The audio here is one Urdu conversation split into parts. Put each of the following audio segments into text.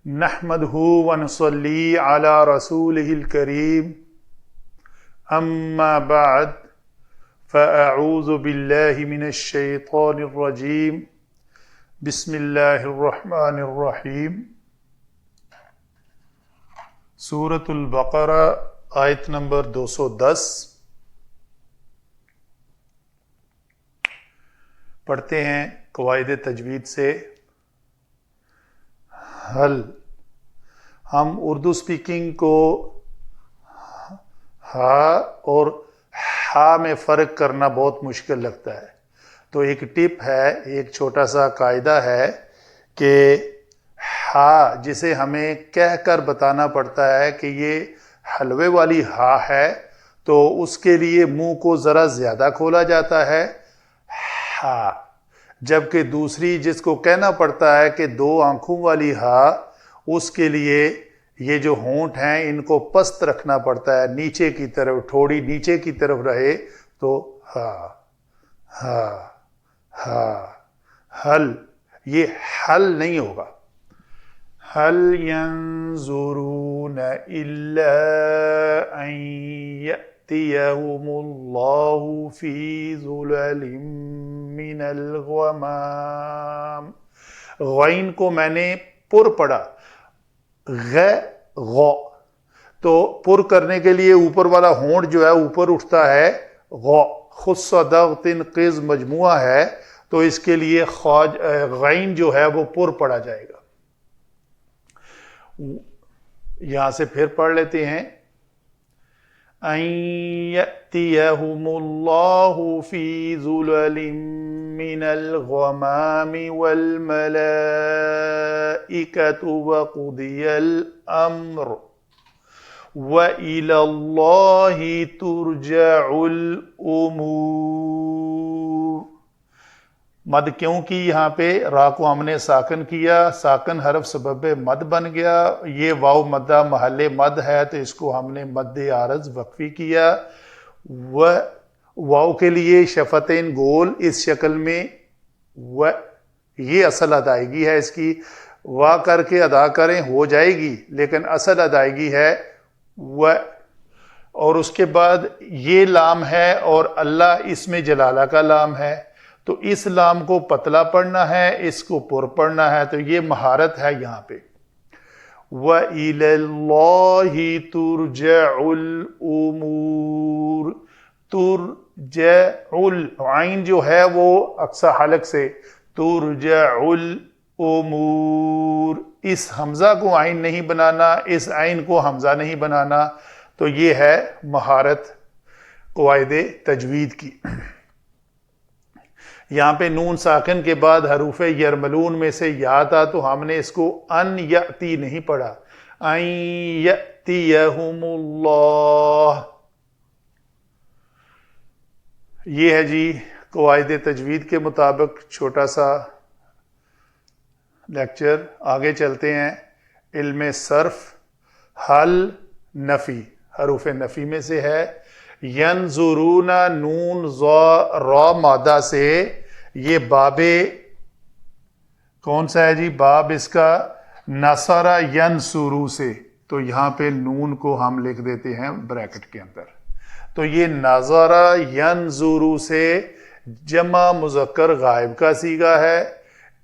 نحمدہ ونصلی علی رسولہ الکریم اما بعد فاعوذ باللہ من الشیطان الرجیم بسم اللہ الرحمن الرحیم۔ سورۃ البقرہ آیت نمبر 210 پڑھتے ہیں قواعد تجوید سے۔ حل، ہم اردو سپیکنگ کو ہا اور ہا میں فرق کرنا بہت مشکل لگتا ہے، تو ایک ٹپ ہے، ایک چھوٹا سا قاعدہ ہے کہ ہا جسے ہمیں کہہ کر بتانا پڑتا ہے کہ یہ حلوے والی ہا ہے، تو اس کے لیے منہ کو ذرا زیادہ کھولا جاتا ہے ہا، جبکہ دوسری جس کو کہنا پڑتا ہے کہ دو آنکھوں والی ہا، اس کے لیے یہ جو ہونٹ ہیں ان کو پست رکھنا پڑتا ہے، نیچے کی طرف، تھوڑی نیچے کی طرف رہے تو ہا ہا ہا۔ حل، یہ حل نہیں ہوگا۔ حل ینظرون الا ان یأتیہم اللہ فی ظلل من الغمام۔ غین کو میں نے پر پڑھا، غو، تو پر کرنے کے لیے اوپر والا ہونٹ جو ہے اوپر اٹھتا ہے، غو، خص ضغط قز مجموعہ ہے، تو اس کے لیے غین جو ہے وہ پر پڑھا جائے گا۔ یہاں سے پھر پڑھ لیتے ہیں۔ ان یأتیہم اللہ فی ظلل من الغمام والملائکۃ وقضی الامر وإلی اللہ ترجع الامور۔ مد کیوں کی یہاں پہ؟ را کو ہم نے ساکن کیا، ساکن حرف سبب مد بن گیا، یہ واو مدہ محل مد ہے تو اس کو ہم نے مد عارض وقفی کیا۔ واو کے لیے شفتین گول اس شکل میں، یہ اصل ادائیگی ہے اس کی، وا کر کے ادا کریں ہو جائے گی، لیکن اصل ادائیگی ہے اور اس کے بعد یہ لام ہے اور اللہ اس میں جلالہ کا لام ہے، تو اس لام کو پتلا پڑھنا ہے، اس کو پر پڑھنا ہے، تو یہ مہارت ہے یہاں پہ۔ وَإِلَى اللَّهِ تُرْجَعُ الْأُمُورِ، ترجع، عین جو ہے وہ اقصی حلق سے، ترجع الامور، اس حمزہ کو عین نہیں بنانا، اس عین کو حمزہ نہیں بنانا، تو یہ ہے مہارت قواعد تجوید کی۔ یہاں پہ نون ساکن کے بعد حروف یرملون میں سے یا تھا تو ہم نے اس کو ان یأتی نہیں پڑھا، ان یأتیہم اللہ۔ یہ ہے جی قواعد تجوید کے مطابق چھوٹا سا لیکچر۔ آگے چلتے ہیں۔ علم صرف، حل نفی، حروف نفی میں سے ہے۔ ینظرون، نون ظا را مادہ سے، یہ باب کون سا ہے جی؟ باب اس کا نصر ینصرو سے، تو یہاں پہ نون کو ہم لکھ دیتے ہیں بریکٹ کے اندر، تو یہ نظر ینظرو سے جمع مذکر غائب کا صیغہ ہے۔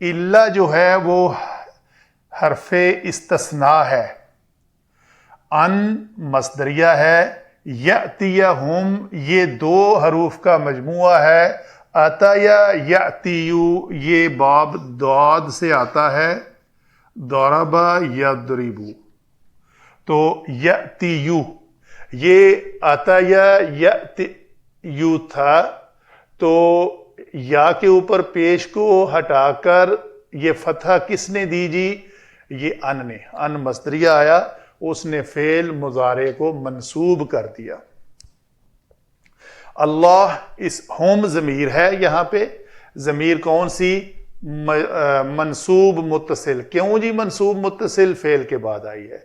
الا جو ہے وہ حرف استثناء ہے، ان مصدریہ ہے، یأتیہم یہ دو حروف کا مجموعہ ہے، اتیا یأتیو یہ باب داد سے آتا ہے، ضربا یضربو، تو یأتیو یہ اتیا یأتیو تھا، تو یا کے اوپر پیش کو ہٹا کر یہ فتحہ کس نے دی جی؟ یہ ان نے، ان مصدریہ آیا، اس نے فعل مضارع کو منصوب کر دیا۔ اللہ، اس ہوم ضمیر ہے یہاں پہ، ضمیر کون سی؟ منصوب متصل۔ کیوں جی منصوب متصل؟ فعل کے بعد آئی ہے۔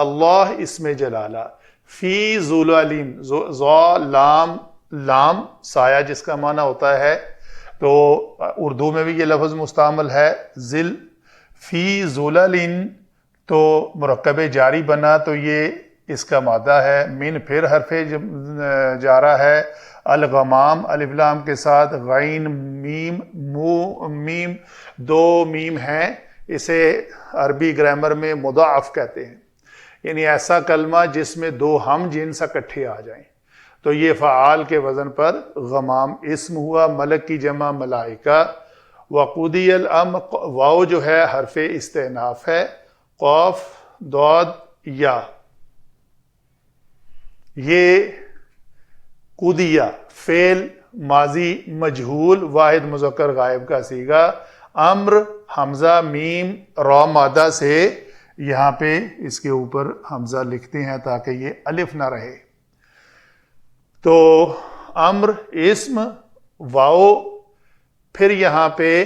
اللہ اسم جلالہ، فی ظلل، ذا لام، لام سایہ جس کا معنی ہوتا ہے، تو اردو میں بھی یہ لفظ مستعمل ہے، ذل، فی ظلل، تو مرکب جاری بنا تو یہ اس کا مادہ ہے. من پھر حرف جارہ ہے. الغمام الف لام کے ساتھ غین میم مو میم دو میم ہیں. اسے عربی گرامر میں مضاعف کہتے ہیں، یعنی ایسا کلمہ جس میں دو ہم جنس اکٹھے آ جائیں. تو یہ فعال کے وزن پر غمام اسم ہوا. ملک کی جمع ملائکہ. وقودی الامر واو جو ہے حرف استئناف ہے. قاف ضاد یا یہ قودیہ فعل ماضی مجہول واحد مذکر غائب کا صیغہ. امر حمزہ میم را مادہ سے یہاں پہ اس کے اوپر حمزہ لکھتے ہیں تاکہ یہ الف نہ رہے. تو امر اسم واو، پھر یہاں پہ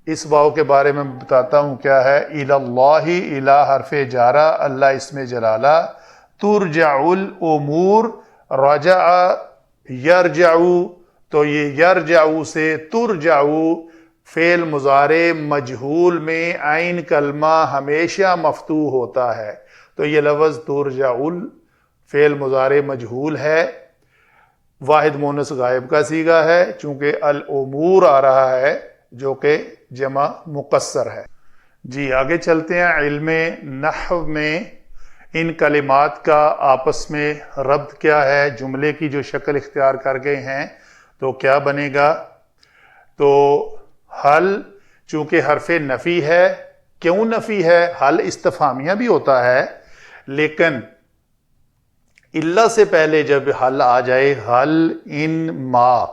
اس واو کے بارے میں بتاتا ہوں کیا ہے. اللہ الہ حرف جارہ اللہ اسم جلالہ. ترجع الامور رجع یرجع، تو یہ یرجع سے ترجع فعل مضارع مجہول میں عین کلمہ ہمیشہ مفتوح ہوتا ہے. تو یہ لفظ ترجع فعل مضارع مجہول ہے، واحد مونس غائب کا صیغہ ہے، چونکہ الامور آ رہا ہے جو کہ جمع مقصر ہے. جی آگے چلتے ہیں. علم نحو میں ان کلمات کا آپس میں ربط کیا ہے، جملے کی جو شکل اختیار کر گئے ہیں تو کیا بنے گا. تو حل چونکہ حرف نفی ہے. کیوں نفی ہے؟ حل استفہامیہ بھی ہوتا ہے، لیکن اللہ سے پہلے جب حل آ جائے، حل ان ما،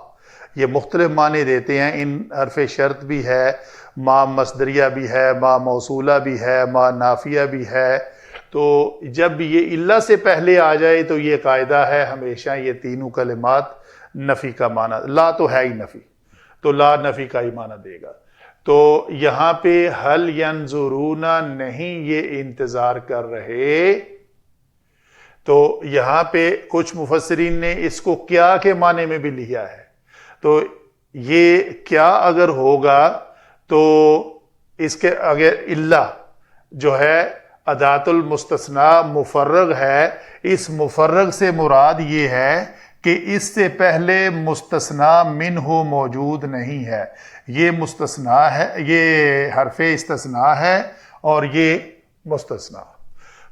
یہ مختلف معنی دیتے ہیں. ان حرف شرط بھی ہے، ما مصدریہ بھی ہے، ما موصولہ بھی ہے، ما نافیہ بھی ہے. تو جب یہ اللہ سے پہلے آ جائے تو یہ قاعدہ ہے ہمیشہ یہ تینوں کلمات نفی کا معنی. لا تو ہے ہی نفی، تو لا نفی کا ہی معنی دے گا. تو یہاں پہ حل ینظرون نہیں، یہ انتظار کر رہے. تو یہاں پہ کچھ مفسرین نے اس کو کیا کے معنی میں بھی لیا ہے. تو یہ کیا اگر ہوگا تو اس کے اگر اللہ جو ہے ادات المستثنیٰ مفرغ ہے، اس مفرغ سے مراد یہ ہے کہ اس سے پہلے مستثنیٰ منہ موجود نہیں ہے. یہ مستثنیٰ ہے، یہ حرف استثناء ہے اور یہ مستثنیٰ.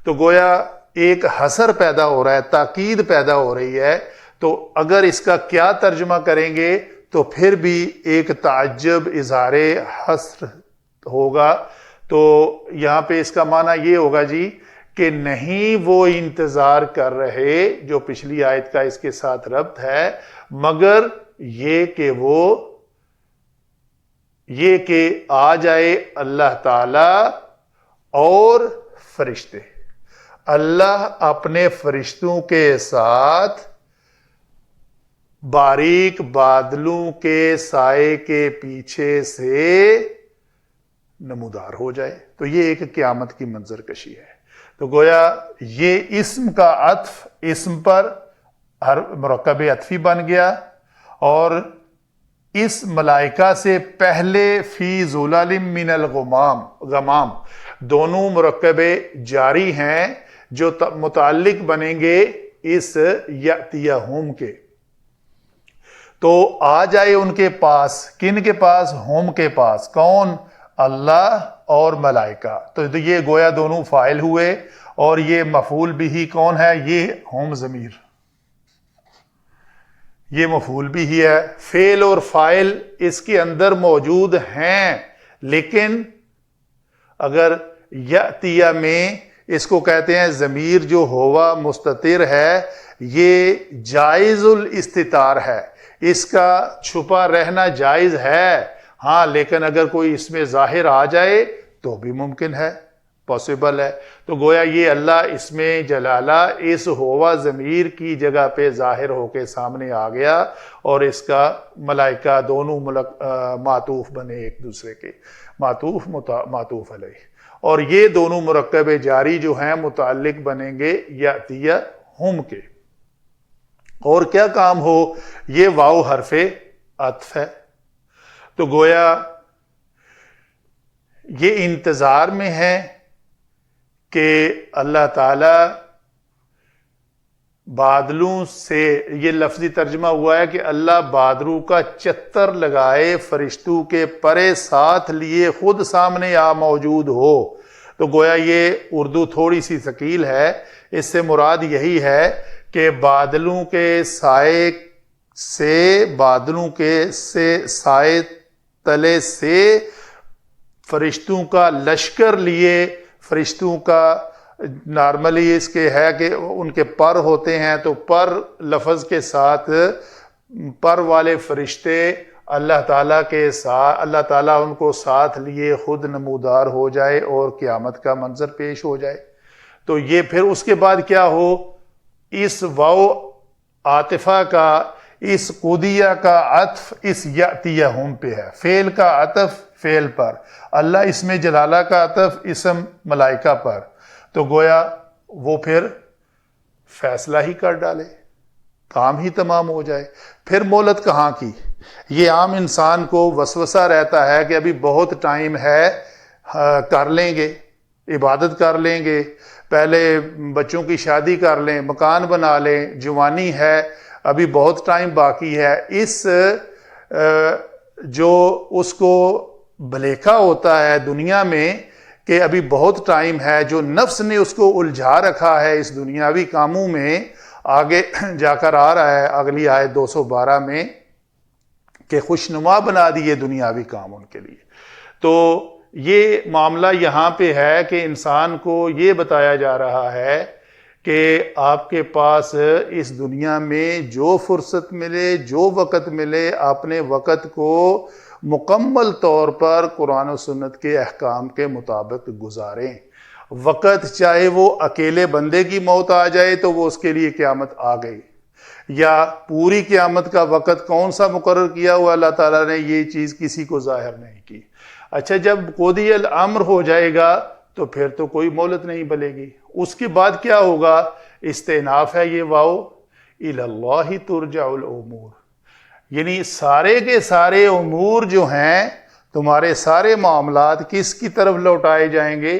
تو گویا ایک حصر پیدا ہو رہا ہے، تاکید پیدا ہو رہی ہے. تو اگر اس کا کیا ترجمہ کریں گے تو پھر بھی ایک تعجب اظہار حصر ہوگا. تو یہاں پہ اس کا معنی یہ ہوگا جی کہ نہیں وہ انتظار کر رہے، جو پچھلی آیت کا اس کے ساتھ ربط ہے، مگر یہ کہ آ جائے اللہ تعالی اور فرشتے. اللہ اپنے فرشتوں کے ساتھ باریک بادلوں کے سائے کے پیچھے سے نمودار ہو جائے. تو یہ ایک قیامت کی منظر کشی ہے. تو گویا یہ اسم کا عطف اسم پر ہر مرکب عطفی بن گیا، اور اس ملائکہ سے پہلے فی ظلال من الغمام دونوں مرکب جاری ہیں جو متعلق بنیں گے اس یأتیہم کے. تو آ جائے ان کے پاس، کن کے پاس؟ ہم کے پاس. کون؟ اللہ اور ملائکہ. تو یہ گویا دونوں فاعل ہوئے، اور یہ مفعول بھی کون ہے؟ یہ ہم ضمیر، یہ مفعول بھی ہی ہے. فعل اور فاعل اس کے اندر موجود ہیں، لیکن اگر یأتیہ میں اس کو کہتے ہیں ضمیر جو ہوا مستتر ہے، یہ جائز الاستتار ہے، اس کا چھپا رہنا جائز ہے. ہاں لیکن اگر کوئی اس میں ظاہر آ جائے تو بھی ممکن ہے، پاسبل ہے. تو گویا یہ اللہ اس میں جلالہ اس ہوا ضمیر کی جگہ پہ ظاہر ہو کے سامنے آ گیا، اور اس کا ملائکہ دونوں معطوف بنے ایک دوسرے کے، معطوف علیہ. اور یہ دونوں مرکب جاری جو ہیں متعلق بنیں گے یأتیہم کے. اور کیا کام ہو؟ یہ واو حرف عطف ہے. تو گویا یہ انتظار میں ہے کہ اللہ تعالی بادلوں سے، یہ لفظی ترجمہ ہوا ہے کہ اللہ بادلوں کا چتر لگائے، فرشتوں کے پرے ساتھ لیے خود سامنے موجود ہو۔ تو گویا یہ اردو تھوڑی سی ثقیل ہے، اس سے مراد یہی ہے کہ بادلوں کے سائے سے، بادلوں کے سائے تلے سے فرشتوں کا لشکر لیے، فرشتوں کا نارملی اس کے ہے کہ ان کے پر ہوتے ہیں، تو پر لفظ کے ساتھ پر والے فرشتے اللہ تعالیٰ کے ساتھ، اللہ تعالیٰ ان کو ساتھ لیے خود نمودار ہو جائے اور قیامت کا منظر پیش ہو جائے۔ تو یہ پھر اس کے بعد کیا ہو، اس واو عاطفہ کا، اس قدیہ کا عطف اس یأتیہم پہ ہے، فعل کا عطف فعل پر، اللہ اسم جلالہ کا عطف اسم ملائکہ پر، تو گویا وہ پھر فیصلہ ہی کر ڈالے، کام ہی تمام ہو جائے۔ پھر مہلت کہاں کی؟ یہ عام انسان کو وسوسہ رہتا ہے کہ ابھی بہت ٹائم ہے، کر لیں گے، عبادت کر لیں گے، پہلے بچوں کی شادی کر لیں، مکان بنا لیں، جوانی ہے، ابھی بہت ٹائم باقی ہے۔ اس جو اس کو بھلیکا ہوتا ہے دنیا میں کہ ابھی بہت ٹائم ہے، جو نفس نے اس کو الجھا رکھا ہے اس دنیاوی کاموں میں، آگے جا کر آ رہا ہے اگلی آیت 212 میں کہ خوشنما بنا دیے دنیاوی کام ان کے لیے۔ تو یہ معاملہ یہاں پہ ہے کہ انسان کو یہ بتایا جا رہا ہے کہ آپ کے پاس اس دنیا میں جو فرصت ملے، جو وقت ملے، اپنے وقت کو مکمل طور پر قرآن و سنت کے احکام کے مطابق گزاریں۔ وقت چاہے وہ اکیلے بندے کی موت آ جائے تو وہ اس کے لیے قیامت آ گئی، یا پوری قیامت کا وقت کون سا مقرر کیا ہوا اللہ تعالیٰ نے، یہ چیز کسی کو ظاہر نہیں کی۔ اچھا، جب قضی الامر ہو جائے گا تو پھر تو کوئی مہلت نہیں بلے گی۔ اس کے بعد کیا ہوگا؟ استئناف ہے یہ واو، الی اللہ ترجع الامور، یعنی سارے کے سارے امور جو ہیں، تمہارے سارے معاملات کس کی طرف لوٹائے جائیں گے؟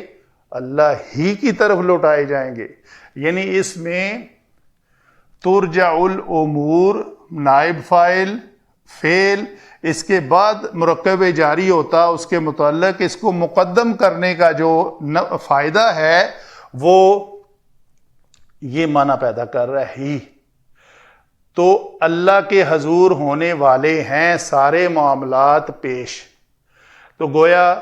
اللہ ہی کی طرف لوٹائے جائیں گے۔ یعنی اس میں ترجع الامور نائب فاعل فعل، اس کے بعد مرکب جاری ہوتا، اس کے متعلق اس کو مقدم کرنے کا جو فائدہ ہے وہ یہ معنی پیدا کر رہا ہے ہی۔ تو اللہ کے حضور ہونے والے ہیں سارے معاملات پیش، تو گویا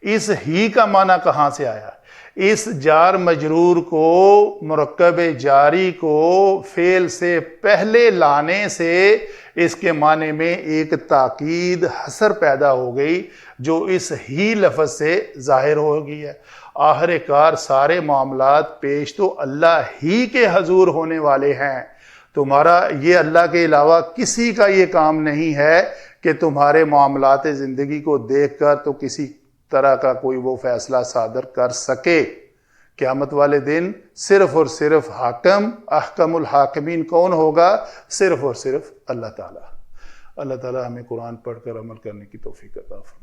اس ہی کا معنی کہاں سے آیا؟ اس جار مجرور کو، مرکب جاری کو فعل سے پہلے لانے سے اس کے معنی میں ایک تاکید حصر پیدا ہو گئی جو اس ہی لفظ سے ظاہر ہو گئی ہے۔ آخر کار سارے معاملات پیش تو اللہ ہی کے حضور ہونے والے ہیں، تمہارا یہ اللہ کے علاوہ کسی کا یہ کام نہیں ہے کہ تمہارے معاملات زندگی کو دیکھ کر تو کسی طرح کا کوئی وہ فیصلہ صادر کر سکے۔ قیامت والے دن صرف اور صرف حاکم، احکم الحاکمین کون ہوگا؟ صرف اور صرف اللہ تعالیٰ۔ اللہ تعالیٰ ہمیں قرآن پڑھ کر عمل کرنے کی توفیق عطا فرمائے۔